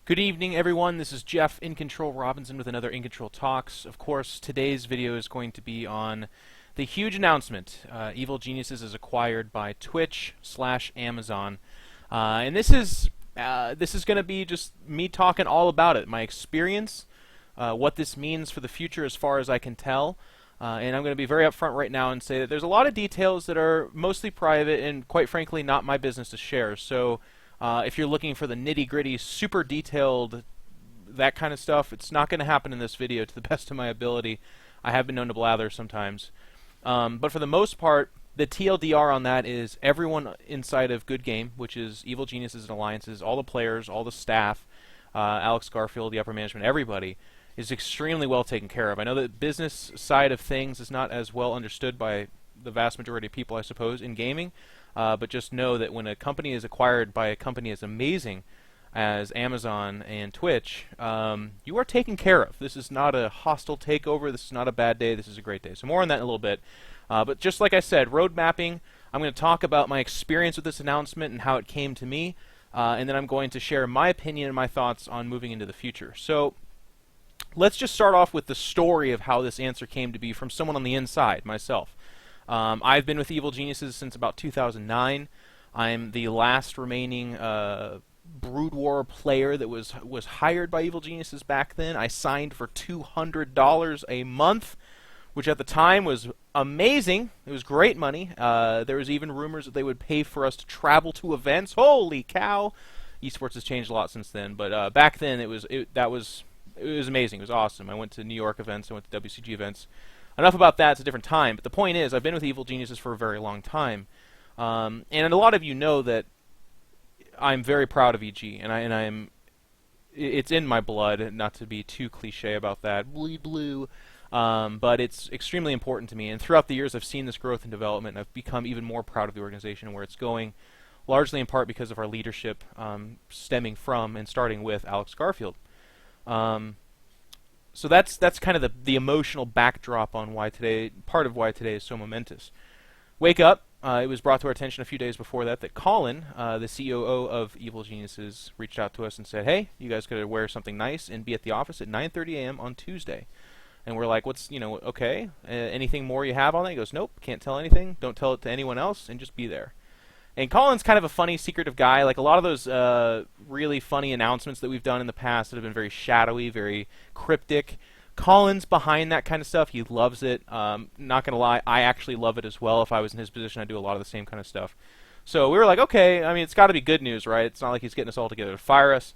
Good evening, everyone. This is Geoff iNcontroL Robinson with another iNcontroL Talks. Of course, today's video is going to be on the huge announcement. Evil Geniuses is acquired by Twitch/Amazon, and this is going to be just me talking all about it, my experience, what this means for the future as far as I can tell. And I'm going to be very upfront right now and say that there's a lot of details that are mostly private and, quite frankly, not my business to share. So if you're looking for the nitty-gritty, super detailed, that kind of stuff, it's not going to happen in this video to the best of my ability. I have been known to blather sometimes. But for the most part, the TLDR on that is everyone inside of Good Game, which is Evil Geniuses and Alliances, all the players, all the staff, Alex Garfield, the upper management, everybody, is extremely well taken care of. I know that the business side of things is not as well understood by the vast majority of people, I suppose, in gaming. But just know that when a company is acquired by a company as amazing as Amazon and Twitch, you are taken care of. This is not a hostile takeover. This is not a bad day. This is a great day. So more on that in a little bit. But just like I said, road mapping, I'm going to talk about my experience with this announcement and how it came to me. And then I'm going to share my opinion and my thoughts on moving into the future. So let's just start off with the story of how this answer came to be from someone on the inside, myself. I've been with Evil Geniuses since about 2009. I'm the last remaining Brood War player that was hired by Evil Geniuses back then. I signed for $200 a month, which at the time was amazing. It was great money. There was even rumors that they would pay for us to travel to events. Holy cow! Esports has changed a lot since then, but back then it was amazing. It was awesome. I went to New York events. I went to WCG events. Enough about that, it's a different time. But the point is, I've been with Evil Geniuses for a very long time. And a lot of you know that I'm very proud of EG, and it's in my blood, not to be too cliche about that, blue, but it's extremely important to me. And throughout the years, I've seen this growth and development, and I've become even more proud of the organization and where it's going, largely in part because of our leadership stemming from and starting with Alex Garfield. So that's kind of the emotional backdrop on part of why today is so momentous. Wake up! It was brought to our attention a few days before that Colin, the COO of Evil Geniuses, reached out to us and said, "Hey, you guys gotta wear something nice and be at the office at 9:30 a.m. on Tuesday." And we're like, okay, anything more you have on that? He goes, "Nope, can't tell anything. Don't tell it to anyone else, and just be there." And Colin's kind of a funny, secretive guy. Like a lot of those really funny announcements that we've done in the past that have been very shadowy, very cryptic. Colin's behind that kind of stuff. He loves it. Not going to lie, I actually love it as well. If I was in his position, I'd do a lot of the same kind of stuff. So we were like, okay, I mean, it's got to be good news, right? It's not like he's getting us all together to fire us.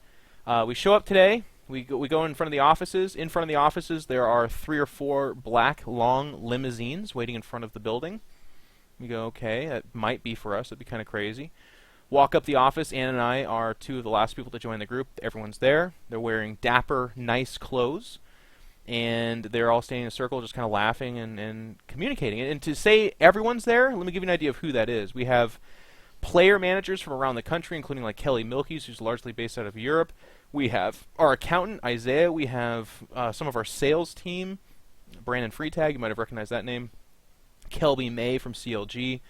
We show up today. We go in front of the offices. In front of the offices, there are 3 or 4 black, long limousines waiting in front of the building. We go, okay, that might be for us. That'd be kind of crazy. Walk up the office. Ann and I are 2 of the last people to join the group. Everyone's there. They're wearing dapper, nice clothes. And they're all standing in a circle just kind of laughing and communicating. And to say everyone's there, let me give you an idea of who that is. We have player managers from around the country, including like Kelly Milkies, who's largely based out of Europe. We have our accountant, Isaiah. We have some of our sales team, Brandon Freetag. You might have recognized that name. Kelby May from CLG.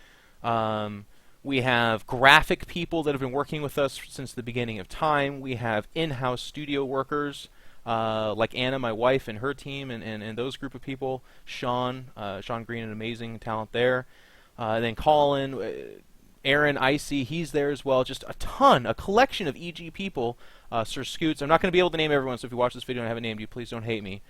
We have graphic people that have been working with us since the beginning of time. We have in-house studio workers like Anna, my wife, and her team, and those group of people. Sean Green, an amazing talent there. Then Colin, Aaron, Icy, he's there as well. Just a collection of EG people. Sir Scoots, I'm not going to be able to name everyone, so if you watch this video and I haven't named you, please don't hate me.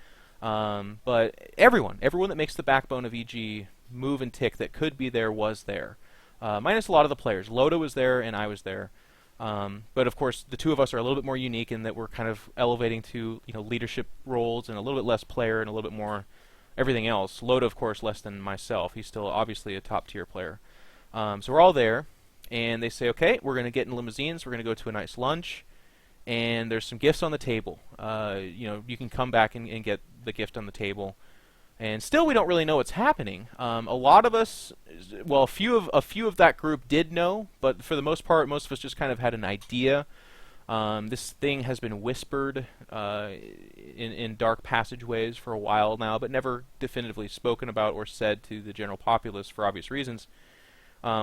But everyone that makes the backbone of EG move and tick that could be there was there. Minus a lot of the players. Loda was there and I was there. But of course the 2 of us are a little bit more unique in that we're kind of elevating to leadership roles and a little bit less player and a little bit more everything else. Loda of course less than myself. He's still obviously a top tier player. So we're all there and they say, okay, we're going to get in limousines, we're going to go to a nice lunch, and there's some gifts on the table. You can come back and get the gift on the table. And still, we don't really know what's happening. A lot of us, well, a few of that group did know, but for the most part, most of us just kind of had an idea. This thing has been whispered in dark passageways for a while now, but never definitively spoken about or said to the general populace for obvious reasons.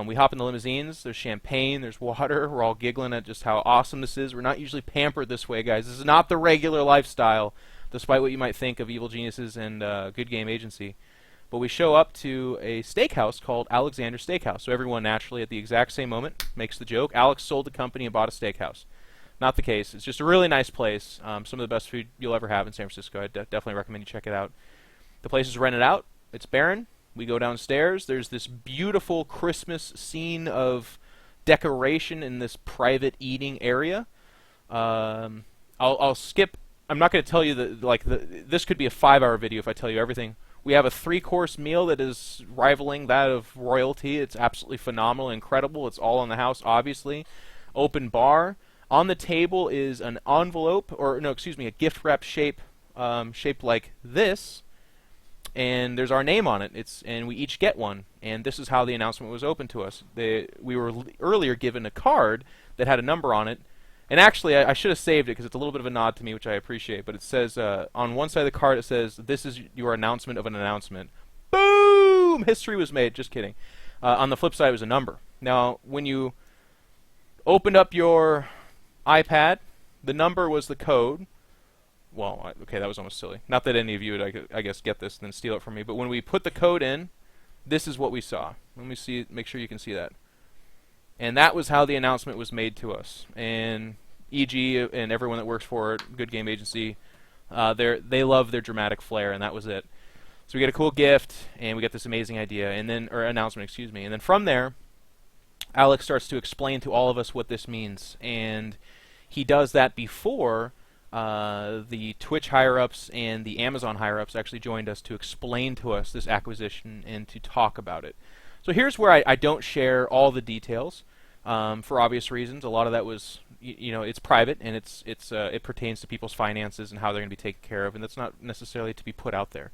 We hop in the limousines. There's champagne. There's water. We're all giggling at just how awesome this is. We're not usually pampered this way, guys. This is not the regular lifestyle, despite what you might think of Evil Geniuses and Good Game Agency. But we show up to a steakhouse called Alexander Steakhouse. So everyone naturally at the exact same moment makes the joke. Alex sold the company and bought a steakhouse. Not the case. It's just a really nice place. Some of the best food you'll ever have in San Francisco. I definitely recommend you check it out. The place is rented out. It's barren. We go downstairs. There's this beautiful Christmas scene of decoration in this private eating area. I'll skip. I'm not going to tell you this could be a 5-hour video if I tell you everything. We have a 3-course meal that is rivaling that of royalty. It's absolutely phenomenal, incredible. It's all in the house, obviously. Open bar. On the table is an envelope, a gift wrap shaped like this. And there's our name on it. And we each get one. And this is how the announcement was opened to us. We were earlier given a card that had a number on it. And actually, I should have saved it because it's a little bit of a nod to me, which I appreciate. But it says, on one side of the card, it says, "This is your announcement of an announcement." Boom! History was made. Just kidding. On the flip side, it was a number. Now, when you opened up your iPad, the number was the code. Well, okay, that was almost silly. Not that any of you would, I guess, get this and then steal it from me. But when we put the code in, this is what we saw. Let me see. Make sure you can see that. And that was how the announcement was made to us. And EG and everyone that works for it, Good Game Agency, they love their dramatic flair, and that was it. So we get a cool gift, and we get this amazing idea, or announcement, excuse me. And then from there, Alex starts to explain to all of us what this means. And he does that before the Twitch higher-ups and the Amazon higher-ups actually joined us to explain to us this acquisition and to talk about it. So here's where I don't share all the details for obvious reasons. A lot of that was, it's private, and it pertains to people's finances and how they're going to be taken care of, and that's not necessarily to be put out there.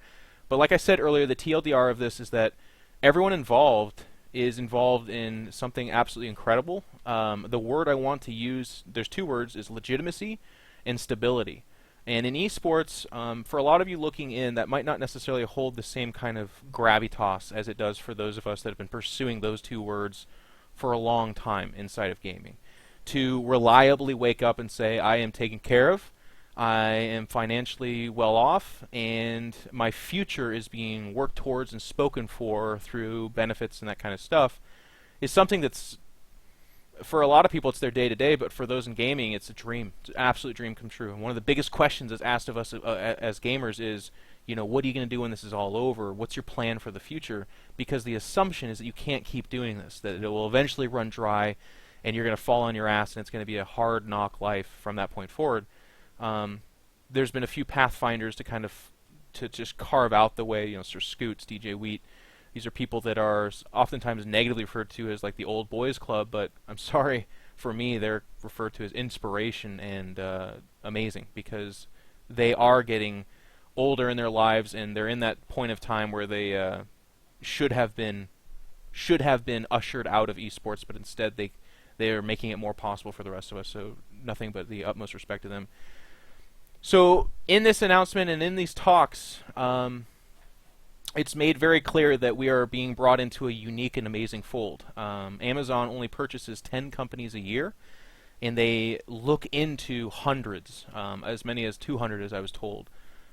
But like I said earlier, the TLDR of this is that everyone involved is involved in something absolutely incredible. The word I want to use, there's 2 words, is legitimacy and stability. And in esports, for a lot of you looking in, that might not necessarily hold the same kind of gravitas as it does for those of us that have been pursuing those 2 words for a long time inside of gaming. To reliably wake up and say, I am taken care of, I am financially well off, and my future is being worked towards and spoken for through benefits and that kind of stuff, is something that's, for a lot of people, it's their day-to-day, but for those in gaming, it's a dream. It's an absolute dream come true. And one of the biggest questions that's asked of us as gamers is, what are you going to do when this is all over? What's your plan for the future? Because the assumption is that you can't keep doing this, that it will eventually run dry, and you're going to fall on your ass, and it's going to be a hard knock life from that point forward. There's been a few pathfinders to just carve out the way, Sir Scoots, DJ Wheat. These are people that are oftentimes negatively referred to as like the old boys club, but I'm sorry, for me, they're referred to as inspiration and amazing, because they are getting older in their lives, and they're in that point of time where they should have been ushered out of esports, but instead they are making it more possible for the rest of us. So nothing but the utmost respect to them. So in this announcement and in these talks, it's made very clear that we are being brought into a unique and amazing fold. Amazon only purchases 10 companies a year, and they look into hundreds, as many as 200 as I was told,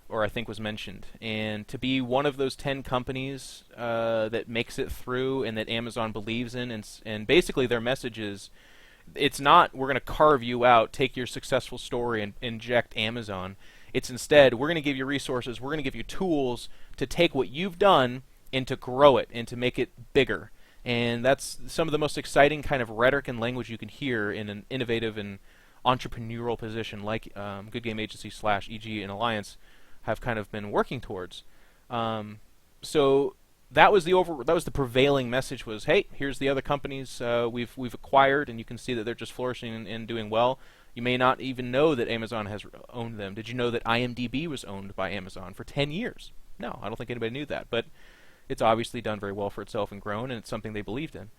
or I think was mentioned. And to be one of those 10 companies that makes it through and that Amazon believes in, and basically their message is, it's not, we're going to carve you out, take your successful story and inject Amazon. It's instead, we're going to give you resources, we're going to give you tools to take what you've done and to grow it and to make it bigger. And that's some of the most exciting kind of rhetoric and language you can hear in an innovative and entrepreneurial position like Good Game Agency / EG and Alliance have kind of been working towards. So that was the prevailing message was, hey, here's the other companies we've acquired, and you can see that they're just flourishing and doing well. You may not even know that Amazon has owned them. Did you know that IMDb was owned by Amazon for 10 years? No, I don't think anybody knew that, but it's obviously done very well for itself and grown, and it's something they believed in.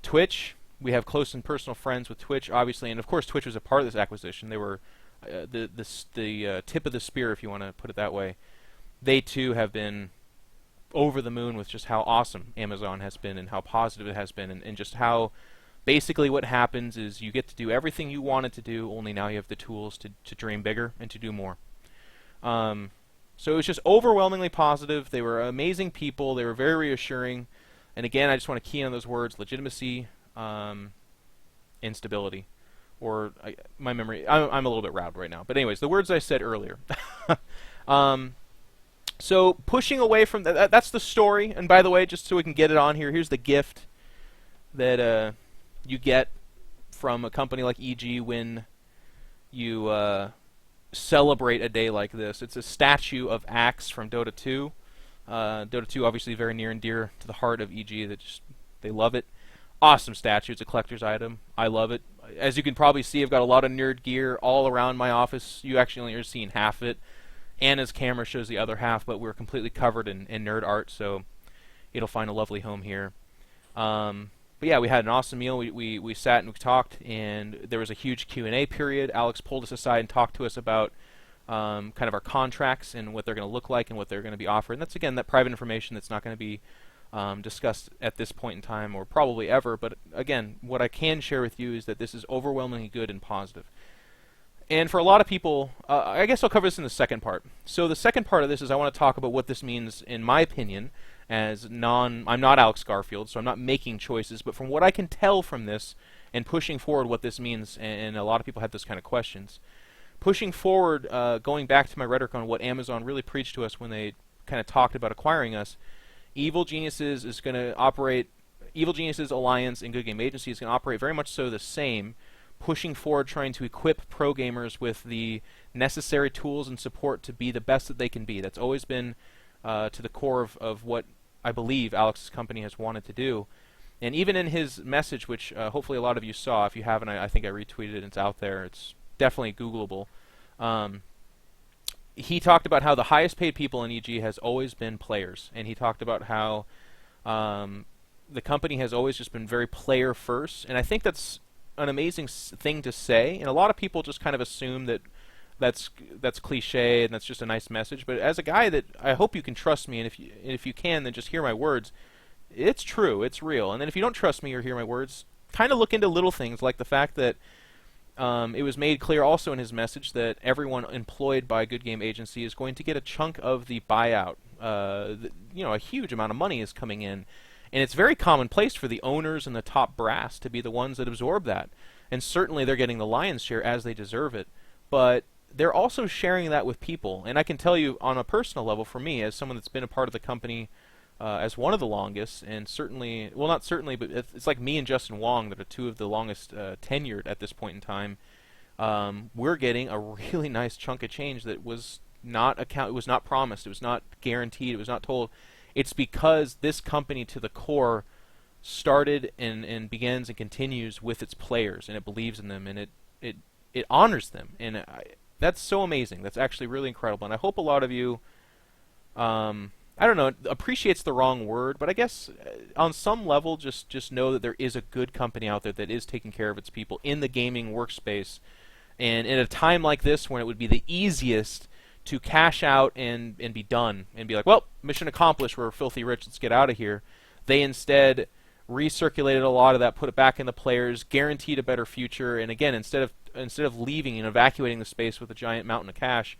Twitch, we have close and personal friends with Twitch, obviously, and of course Twitch was a part of this acquisition. They were the tip of the spear, if you want to put it that way. They too have been over the moon with just how awesome Amazon has been and how positive it has been, and just how basically what happens is you get to do everything you wanted to do, only now you have the tools to dream bigger and to do more. So it was just overwhelmingly positive. They were amazing people. They were very reassuring. And again, I just want to key on those words: legitimacy, instability. Or my memory, I'm a little bit routed right now. But anyways, the words I said earlier. So pushing away from that's the story. And by the way, just so we can get it on here, here's the gift that you get from a company like EG when you celebrate a day like this. It's a statue of Axe from Dota 2. Dota 2 obviously very near and dear to the heart of EG. They love it. Awesome statue. It's a collector's item. I love it. As you can probably see, I've got a lot of nerd gear all around my office. You actually only are seeing half of it. Anna's camera shows the other half, but we're completely covered in nerd art, so it'll find a lovely home here. But yeah, we had an awesome meal. We sat and we talked, and there was a huge Q&A period. Alex pulled us aside and talked to us about kind of our contracts and what they're going to look like and what they're going to be offered. And that's, again, that private information that's not going to be discussed at this point in time or probably ever. But again, what I can share with you is that this is overwhelmingly good and positive. And for a lot of people, I guess I'll cover this in the second part. So the second part of this is I want to talk about what this means, in my opinion, as I'm not Alex Garfield, so I'm not making choices, but from what I can tell from this and pushing forward what this means, and a lot of people have this kind of questions. Pushing forward, going back to my rhetoric on what Amazon really preached to us when they kind of talked about acquiring us, Evil Geniuses is going to operate, Evil Geniuses Alliance and Good Game Agency is going to operate very much so the same, pushing forward, trying to equip pro gamers with the necessary tools and support to be the best that they can be. That's always been to the core of what I believe Alex's company has wanted to do. And even in his message, which hopefully a lot of you saw, if you haven't, I think I retweeted it, it's out there, it's definitely Googleable. He talked about how the highest paid people in EG has always been players, and he talked about how the company has always just been very player first, and I think that's an amazing thing to say, and a lot of people just kind of assume that that's cliche and that's just a nice message, but as a guy that I hope you can trust me, and if you can, then just hear my words. It's true, it's real. And then if you don't trust me or hear my words, kind of look into little things like the fact that it was made clear also in his message that everyone employed by Good Game Agency is going to get a chunk of the buyout. A huge amount of money is coming in, and it's very commonplace for the owners and the top brass to be the ones that absorb that. And certainly they're getting the lion's share as they deserve it. But they're also sharing that with people. And I can tell you on a personal level, for me, as someone that's been a part of the company as one of the longest, and certainly, well, not certainly, but it's like me and Justin Wong that are two of the longest tenured at this point in time. We're getting a really nice chunk of change that was not it was not promised, it was not guaranteed, it was not told. It's because this company to the core started and begins and continues with its players, and it believes in them, and it honors them, and that's so amazing. That's actually really incredible, and I hope a lot of you I don't know, appreciate's the wrong word, but I guess on some level just know that there is a good company out there that is taking care of its people in the gaming workspace. And in a time like this when it would be the easiest to cash out and be done and be like, well, mission accomplished, we're filthy rich, let's get out of here, they instead recirculated a lot of that, put it back in the players, guaranteed a better future, and again, instead of leaving and evacuating the space with a giant mountain of cash,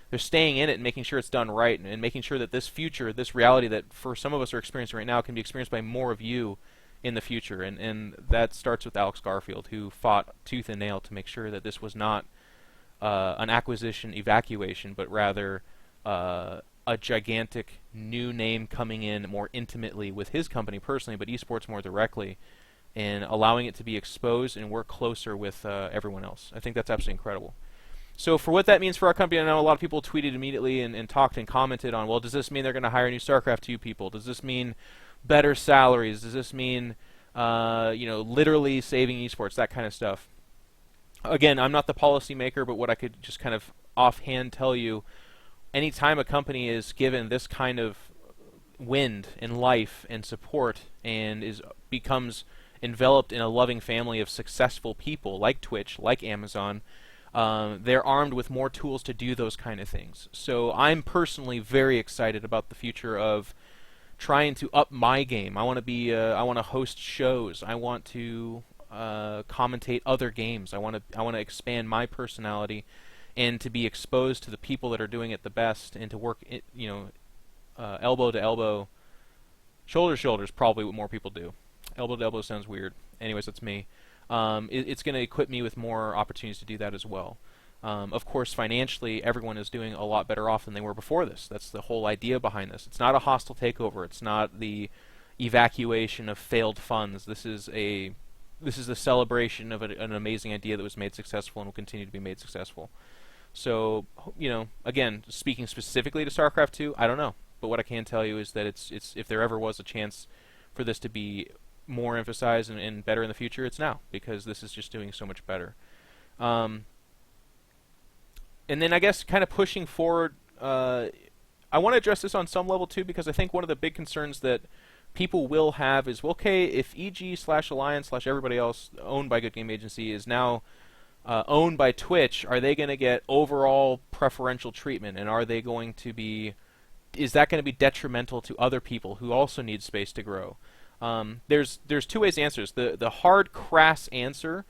they're staying in it and making sure it's done right, and making sure that this future, this reality that for some of us are experiencing right now, can be experienced by more of you in the future. And that starts with Alex Garfield, who fought tooth and nail to make sure that this was not an acquisition evacuation, but rather a gigantic new name coming in more intimately with his company personally, but esports more directly, and allowing it to be exposed and work closer with everyone else. I think that's absolutely incredible. So for what that means for our company, I know a lot of people tweeted immediately and talked and commented on, well, does this mean they're going to hire new StarCraft 2 people? Does this mean better salaries? Does this mean, literally saving esports, that kind of stuff? Again, I'm not the policymaker, but what I could just kind of offhand tell you, anytime a company is given this kind of wind and life and support and becomes enveloped in a loving family of successful people like Twitch, like Amazon, they're armed with more tools to do those kind of things. So I'm personally very excited about the future of trying to up my game. I want to be I want to host shows. I want to commentate other games. I want to expand my personality and to be exposed to the people that are doing it the best, and to work elbow to elbow, shoulder to shoulder is probably what more people do. Elbow to elbow sounds weird. Anyways, that's me. It's going to equip me with more opportunities to do that as well. Of course, financially, everyone is doing a lot better off than they were before this. That's the whole idea behind this. It's not a hostile takeover. It's not the evacuation of failed funds. This is the celebration of an amazing idea that was made successful and will continue to be made successful. So, again, speaking specifically to StarCraft 2, I don't know. But what I can tell you is that it's if there ever was a chance for this to be more emphasized and better in the future, it's now, because this is just doing so much better. And then I guess kind of pushing forward, I want to address this on some level too, because I think one of the big concerns that people will have is, well, okay, if EG/Alliance/everybody else owned by Good Game Agency is now owned by Twitch, are they going to get overall preferential treatment, and is that going to be detrimental to other people who also need space to grow? There's two ways to answer this. The hard, crass answer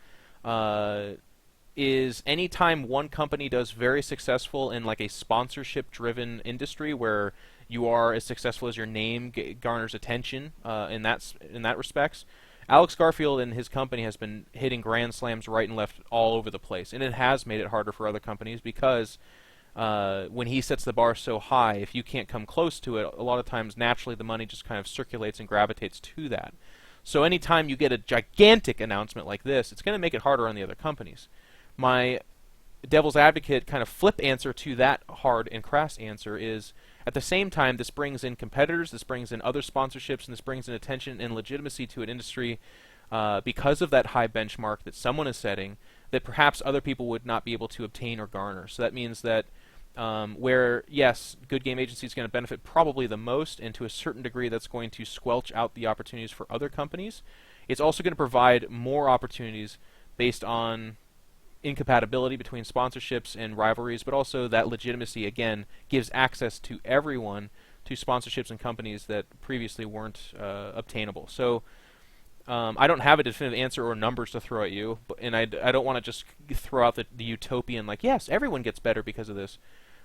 is anytime one company does very successful in like a sponsorship-driven industry where you are as successful as your name garners attention in that respects. Alex Garfield and his company has been hitting grand slams right and left all over the place, and it has made it harder for other companies because when he sets the bar so high, if you can't come close to it, a lot of times naturally the money just kind of circulates and gravitates to that. So anytime you get a gigantic announcement like this, it's going to make it harder on the other companies. My devil's advocate kind of flip answer to that hard and crass answer is, at the same time, this brings in competitors, this brings in other sponsorships, and this brings in attention and legitimacy to an industry because of that high benchmark that someone is setting that perhaps other people would not be able to obtain or garner. So that means that where, yes, Good Game Agency is going to benefit probably the most, and to a certain degree that's going to squelch out the opportunities for other companies, it's also going to provide more opportunities based on incompatibility between sponsorships and rivalries, but also that legitimacy, again, gives access to everyone to sponsorships and companies that previously weren't obtainable. So I don't have a definitive answer or numbers to throw at you, and I don't want to just throw out the utopian, like, yes, everyone gets better because of this.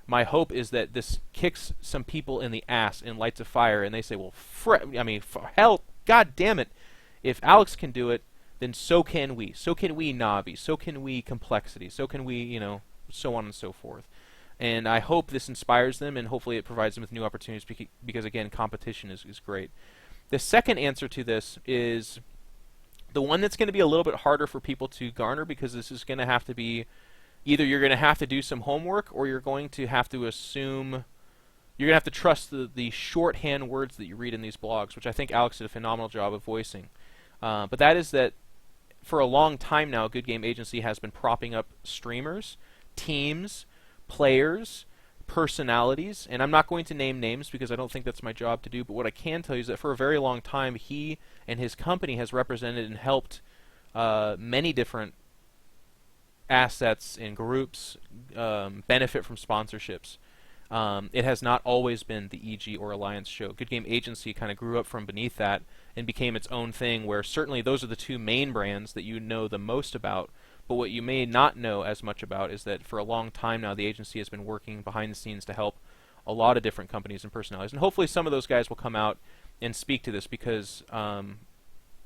My hope is that this kicks some people in the ass and lights a fire, and they say, well, for hell, god damn it, if Alex can do it, then so can we. So can we Navi. So can we Complexity. So can we, so on and so forth. And I hope this inspires them, and hopefully it provides them with new opportunities because again, competition is great. The second answer to this is the one that's going to be a little bit harder for people to garner, because this is going to have to be either you're going to have to do some homework, or you're going to have to assume, you're going to have to trust the shorthand words that you read in these blogs, which I think Alex did a phenomenal job of voicing. But that is that for a long time now, Good Game Agency has been propping up streamers, teams, players, personalities, and I'm not going to name names because I don't think that's my job to do, but what I can tell you is that for a very long time, he and his company has represented and helped many different assets and groups benefit from sponsorships. It has not always been the EG or Alliance show. Good Game Agency kind of grew up from beneath that and became its own thing, where certainly those are the two main brands that you know the most about, but what you may not know as much about is that for a long time now the agency has been working behind the scenes to help a lot of different companies and personalities, and hopefully some of those guys will come out and speak to this because,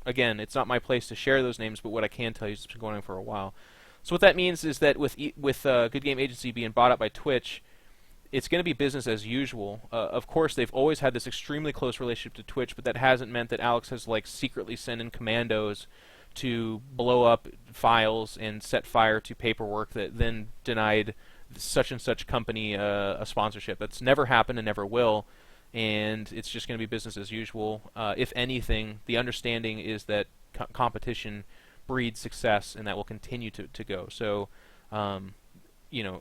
again, it's not my place to share those names, but what I can tell you is it's been going on for a while. So what that means is that with Good Game Agency being bought up by Twitch, it's going to be business as usual. Of course, they've always had this extremely close relationship to Twitch, but that hasn't meant that Alex has secretly sent in commandos to blow up files and set fire to paperwork that then denied such and such company a sponsorship. That's never happened and never will, and it's just going to be business as usual. If anything, the understanding is that competition breeds success, and that will continue to go. So,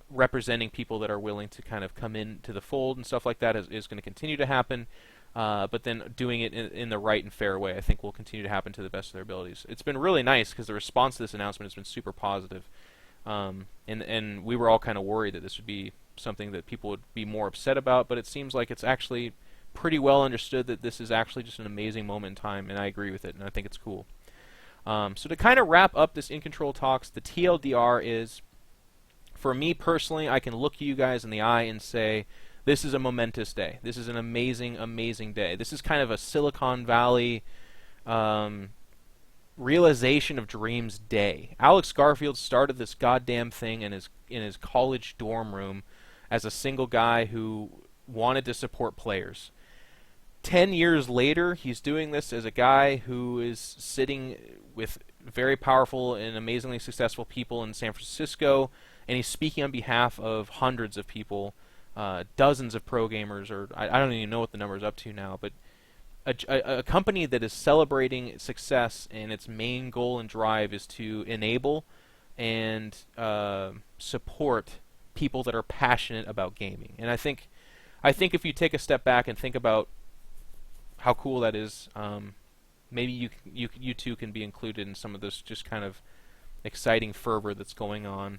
representing people that are willing to kind of come into the fold and stuff like that is going to continue to happen. But then doing it in the right and fair way, I think, will continue to happen to the best of their abilities. It's been really nice because the response to this announcement has been super positive. And we were all kind of worried that this would be something that people would be more upset about, but it seems like it's actually pretty well understood that this is actually just an amazing moment in time, and I agree with it, and I think it's cool. So to kind of wrap up this iNcontroL Talks, the TLDR is, for me personally, I can look you guys in the eye and say, this is a momentous day. This is an amazing, amazing day. This is kind of a Silicon Valley realization of dreams day. Alex Garfield started this goddamn thing in his college dorm room as a single guy who wanted to support players. 10 years later, he's doing this as a guy who is sitting with very powerful and amazingly successful people in San Francisco, and he's speaking on behalf of hundreds of people, dozens of pro gamers, or I don't even know what the number is up to now, but a company that is celebrating success, and its main goal and drive is to enable and support people that are passionate about gaming. And I think if you take a step back and think about how cool that is, maybe you too can be included in some of this just kind of exciting fervor that's going on.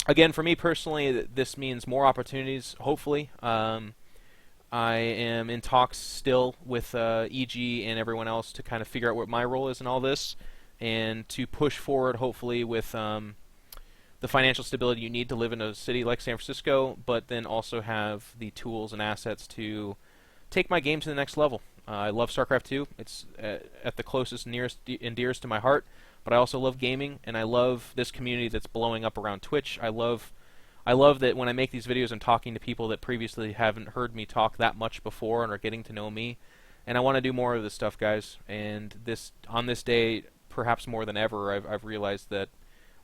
Again, for me personally, this means more opportunities, hopefully. I am in talks still with EG and everyone else to kind of figure out what my role is in all this, and to push forward, hopefully, with the financial stability you need to live in a city like San Francisco, but then also have the tools and assets to take my game to the next level. I love StarCraft 2. It's at the closest, nearest, and dearest to my heart, but I also love gaming, and I love this community that's blowing up around Twitch. I love that when I make these videos, I'm talking to people that previously haven't heard me talk that much before and are getting to know me. And I want to do more of this stuff, guys. And on this day, perhaps more than ever, I've realized that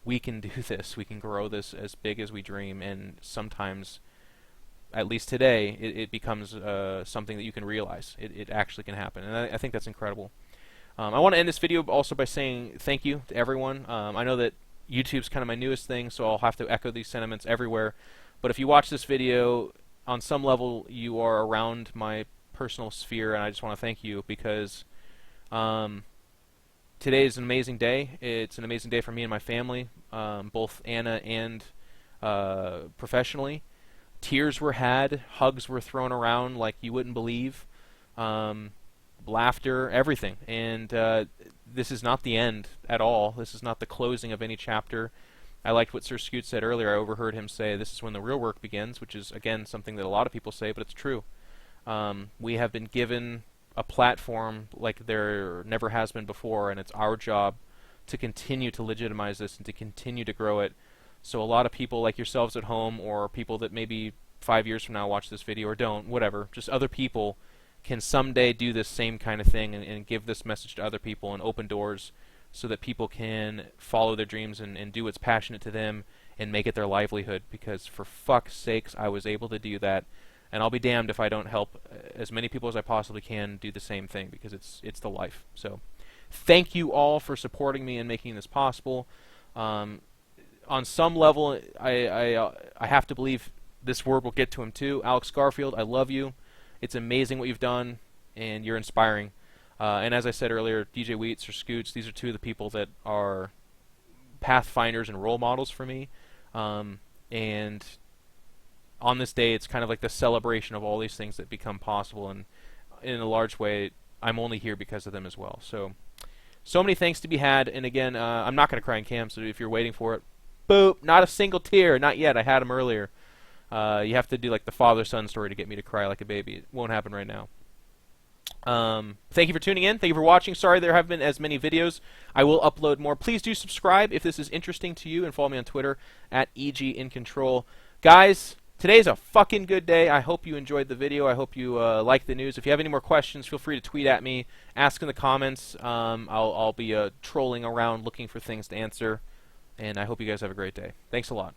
we can do this. We can grow this as big as we dream. And sometimes, at least today, it becomes something that you can realize. It actually can happen. And I think that's incredible. I want to end this video also by saying thank you to everyone. I know that YouTube's kind of my newest thing, so I'll have to echo these sentiments everywhere. But if you watch this video, on some level, you are around my personal sphere, and I just want to thank you, because today is an amazing day. It's an amazing day for me and my family, both Anna and professionally. Tears were had, hugs were thrown around like you wouldn't believe, laughter, everything. And this is not the end at all. This is not the closing of any chapter. I liked what Sir Scoot said earlier. I overheard him say this is when the real work begins, which is, again, something that a lot of people say, but it's true. We have been given a platform like there never has been before, and it's our job to continue to legitimize this and to continue to grow it. So a lot of people like yourselves at home, or people that maybe 5 years from now watch this video or don't, whatever, just other people can someday do this same kind of thing and give this message to other people and open doors so that people can follow their dreams and do what's passionate to them and make it their livelihood. Because for fuck's sakes, I was able to do that, and I'll be damned if I don't help as many people as I possibly can do the same thing, because it's the life. So thank you all for supporting me and making this possible. On some level, I have to believe this word will get to him too. Alex Garfield, I love you. It's amazing what you've done, and you're inspiring. And as I said earlier, DJ Wheats or Scoots, these are two of the people that are pathfinders and role models for me. And on this day, it's kind of like the celebration of all these things that become possible. And in a large way, I'm only here because of them as well. So many thanks to be had. And again, I'm not going to cry in cam, so if you're waiting for it, boop, not a single tear. Not yet. I had them earlier. You have to do like the father-son story to get me to cry like a baby. It won't happen right now. Thank you for tuning in. Thank you for watching. Sorry there haven't been as many videos. I will upload more. Please do subscribe if this is interesting to you, and follow me on Twitter at iNcontroL. Guys, today's a fucking good day. I hope you enjoyed the video. I hope you like the news. If you have any more questions, feel free to tweet at me. Ask in the comments. I'll be trolling around looking for things to answer. And I hope you guys have a great day. Thanks a lot.